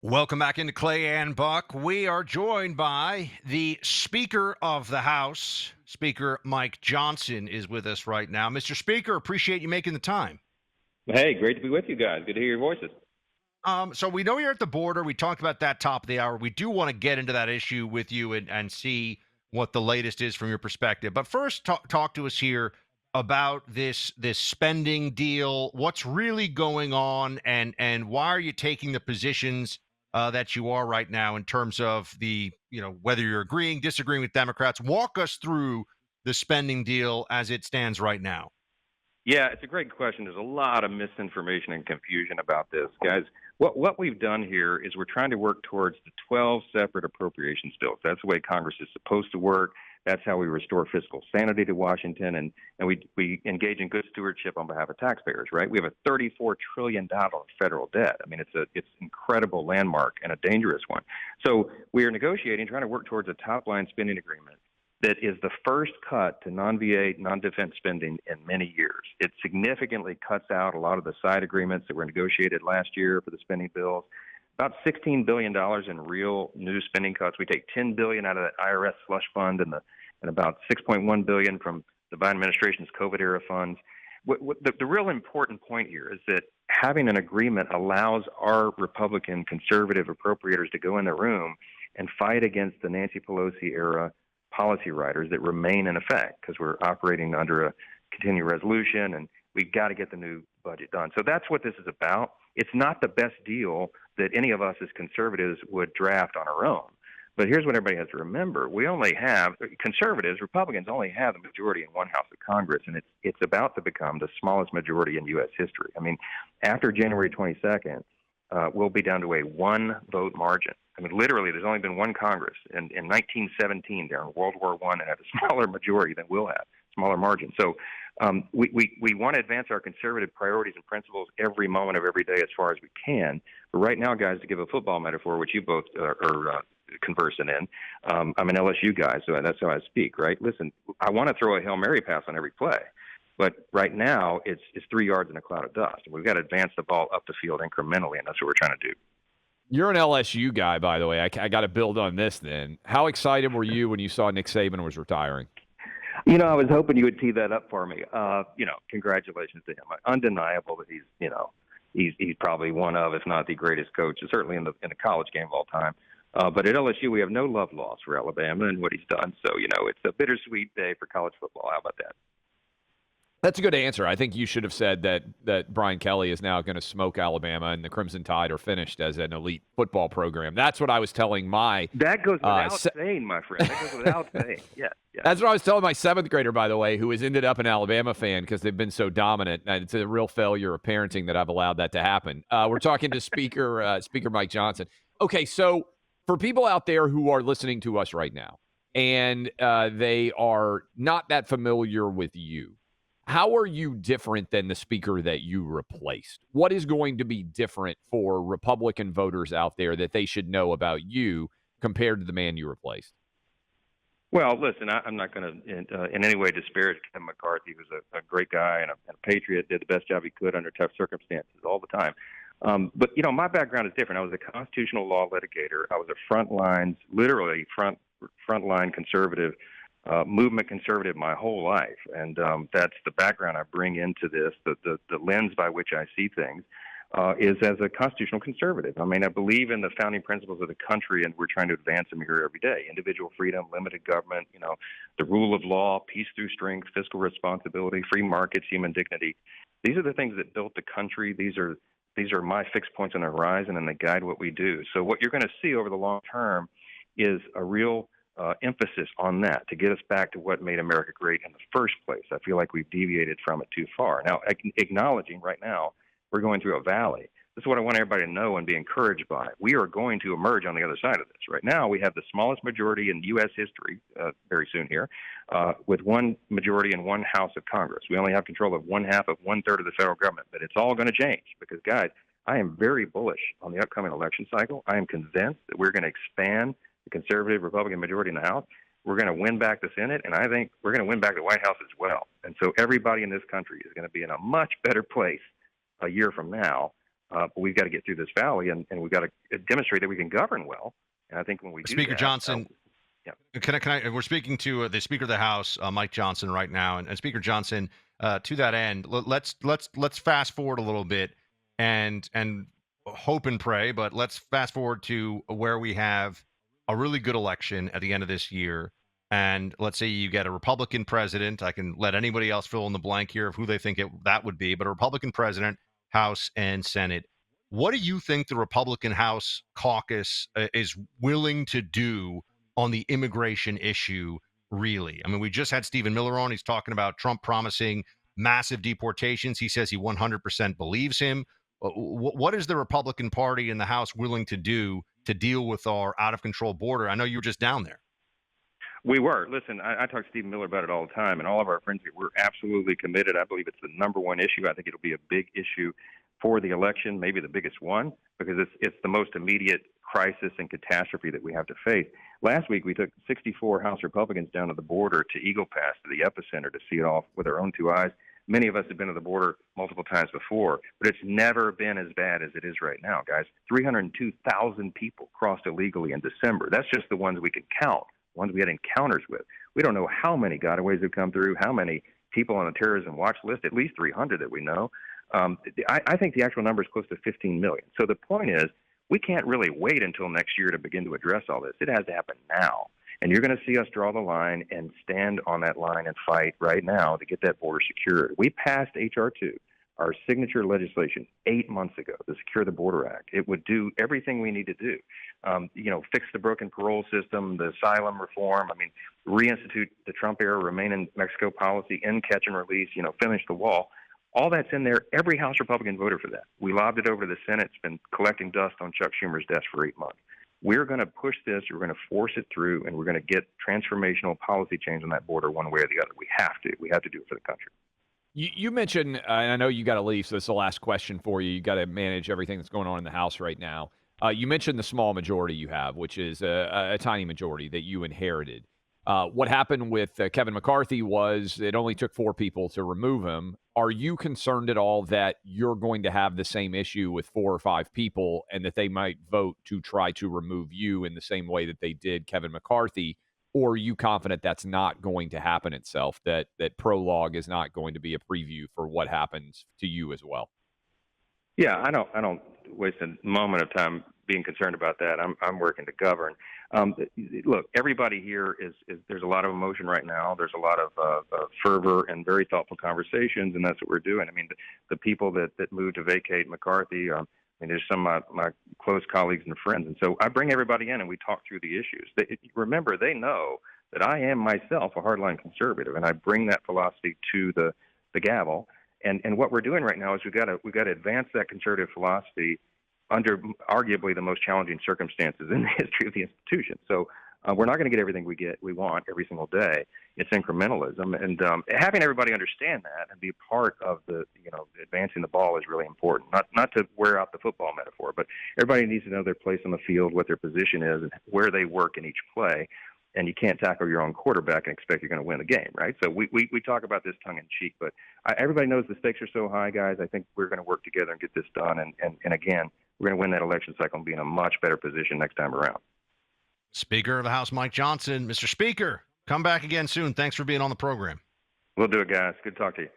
Welcome back into Clay and Buck. We are joined by the Speaker of the House. Speaker Mike Johnson is with us right now. Mr. Speaker, appreciate you making the time. Hey, great to be with you guys. Good to hear your voices. So we know you're at the border. We talked about that top of the hour. We do want to get into that issue with you and see what the latest is from your perspective. But first, talk to us here about this spending deal. What's really going on, and why are you taking the positions that you are right now in terms of whether you're agreeing, disagreeing with Democrats? Walk us through the spending deal as it stands right now. Yeah, it's a great question. There's a lot of misinformation and confusion about this, guys. What we've done here is we're trying to work towards the 12 separate appropriations bills. That's the way Congress is supposed to work. That's how we restore fiscal sanity to Washington, and we engage in good stewardship on behalf of taxpayers. Right? We have a $34 trillion federal debt. I mean, it's incredible landmark and a dangerous one. So we are negotiating, trying to work towards a top line spending agreement that is the first cut to non-VA, non-defense spending in many years. It significantly cuts out a lot of the side agreements that were negotiated last year for the spending bills. About $16 billion in real new spending cuts. We take $10 billion out of that IRS slush fund and about $6.1 billion from the Biden administration's COVID era funds. The real important point here is that having an agreement allows our Republican conservative appropriators to go in the room and fight against the Nancy Pelosi era policy riders that remain in effect because we're operating under a continuing resolution and we've got to get the new budget done. So that's what this is about. It's not the best deal that any of us as conservatives would draft on our own. But here's what everybody has to remember. We only have, conservatives, Republicans only have the majority in one house of Congress, and it's about to become the smallest majority in U.S. history. I mean, after January 22nd, we'll be down to a one-vote margin. I mean, literally, there's only been one Congress in 1917 during World War I and had a smaller majority than we'll have, smaller margin. So we want to advance our conservative priorities and principles every moment of every day as far as we can. But right now, guys, to give a football metaphor, which you both are conversant in, I'm an LSU guy, so that's how I speak, right? Listen, I want to throw a Hail Mary pass on every play. But right now, it's 3 yards in a cloud of dust. We've got to advance the ball up the field incrementally, and that's what we're trying to do. You're an LSU guy, by the way. I got to build on this then. How excited were you when you saw Nick Saban was retiring? I was hoping you would tee that up for me. Congratulations to him. Undeniable that he's probably one of, if not the greatest coach, certainly in the college game of all time. But at LSU, we have no love lost for Alabama and what he's done. So, it's a bittersweet day for college football. How about that? That's a good answer. I think you should have said that Brian Kelly is now going to smoke Alabama and the Crimson Tide are finished as an elite football program. That's what I was telling my That goes without saying, my friend. That goes without saying. Yeah. That's what I was telling my seventh grader, by the way, who has ended up an Alabama fan because they've been so dominant. And it's a real failure of parenting that I've allowed that to happen. We're talking to Speaker Mike Johnson. Okay, so for people out there who are listening to us right now and they are not that familiar with you, how are you different than the speaker that you replaced? What is going to be different for Republican voters out there that they should know about you compared to the man you replaced? Well, listen, I'm not going to in any way disparage Kevin McCarthy, who's a great guy and a patriot, did the best job he could under tough circumstances all the time. But my background is different. I was a constitutional law litigator. I was a literally frontline conservative, movement conservative my whole life. And that's the background I bring into this. The lens by which I see things is as a constitutional conservative. I mean, I believe in the founding principles of the country, and we're trying to advance them here every day. Individual freedom, limited government, the rule of law, peace through strength, fiscal responsibility, free markets, human dignity. These are the things that built the country. These are my fixed points on the horizon, and they guide what we do. So what you're going to see over the long term is a real emphasis on that to get us back to what made America great in the first place. I feel like we've deviated from it too far. Now, acknowledging right now we're going through a valley. This is what I want everybody to know and be encouraged by. We are going to emerge on the other side of this. Right now, we have the smallest majority in U.S. history very soon here, with one majority in one house of Congress. We only have control of one-third of the federal government, but it's all going to change because, guys, I am very bullish on the upcoming election cycle. I am convinced that we're going to expand the conservative Republican majority in the House. We're going to win back the Senate, and I think we're going to win back the White House as well. And so everybody in this country is going to be in a much better place a year from now But we've got to get through this valley, and we've got to demonstrate that we can govern well. And I think when we do Speaker that, Johnson, yeah. can I? We're speaking to the Speaker of the House, Mike Johnson, right now, and Speaker Johnson. To that end, let's fast forward a little bit and hope and pray, but let's fast forward to where we have a really good election at the end of this year. And let's say you get a Republican president. I can let anybody else fill in the blank here of who they think that would be, but a Republican president, House and Senate. What do you think the Republican House caucus is willing to do on the immigration issue, really? I mean, we just had Stephen Miller on. He's talking about Trump promising massive deportations. He says he 100% believes him. What is the Republican Party in the House willing to do to deal with our out of control border? I know you were just down there. We were. Listen, I talk to Stephen Miller about it all the time, and all of our friends, we're absolutely committed. I believe it's the number one issue. I think it'll be a big issue for the election, maybe the biggest one, because it's the most immediate crisis and catastrophe that we have to face. Last week, we took 64 House Republicans down to the border to Eagle Pass, to the epicenter, to see it all with our own two eyes. Many of us have been to the border multiple times before, but it's never been as bad as it is right now, guys. 302,000 people crossed illegally in December. That's just the ones we could count, ones we had encounters with. We don't know how many gotaways have come through, how many people on the terrorism watch list, at least 300 that we know. I think the actual number is close to 15 million. So the point is, we can't really wait until next year to begin to address all this. It has to happen now. And you're going to see us draw the line and stand on that line and fight right now to get that border secured. We passed H.R. 2, our signature legislation, 8 months ago, the Secure the Border Act. It would do everything we need to do. Fix the broken parole system, the asylum reform. I mean, reinstitute the Trump era remain in Mexico policy, end catch and release, finish the wall. All that's in there. Every House Republican voted for that. We lobbed it over to the Senate. It's been collecting dust on Chuck Schumer's desk for 8 months. We're going to push this. We're going to force it through, and we're going to get transformational policy change on that border one way or the other. We have to. We have to do it for the country. You mentioned, and I know you got to leave, so this is the last question for you. You got to manage everything that's going on in the House right now. You mentioned the small majority you have, which is a tiny majority that you inherited. What happened with Kevin McCarthy was it only took 4 people to remove him. Are you concerned at all that you're going to have the same issue with 4 or 5 people and that they might vote to try to remove you in the same way that they did Kevin McCarthy? Or are you confident that's not going to happen itself, that prologue is not going to be a preview for what happens to you as well? Yeah, I don't waste a moment of time being concerned about that. I'm working to govern. Look, everybody here is there's a lot of emotion right now. There's a lot of fervor and very thoughtful conversations, and that's what we're doing. I mean, the people that moved to vacate McCarthy, there's some of my close colleagues and friends. And so I bring everybody in and we talk through the issues. Remember, they know that I am myself a hardline conservative, and I bring that philosophy to the gavel. And what we're doing right now is we've got to advance that conservative philosophy under arguably the most challenging circumstances in the history of the institution. So we're not going to get everything we want every single day. It's incrementalism, and having everybody understand that and be a part of the advancing the ball is really important. Not to wear out the football metaphor, but everybody needs to know their place on the field, what their position is, and where they work in each play. And you can't tackle your own quarterback and expect you're going to win the game, right? So we talk about this tongue in cheek, but everybody knows the stakes are so high, guys. I think we're going to work together and get this done. And again, we're going to win that election cycle and be in a much better position next time around. Speaker of the House, Mike Johnson. Mr. Speaker, come back again soon. Thanks for being on the program. We'll do it, guys. Good to talk to you.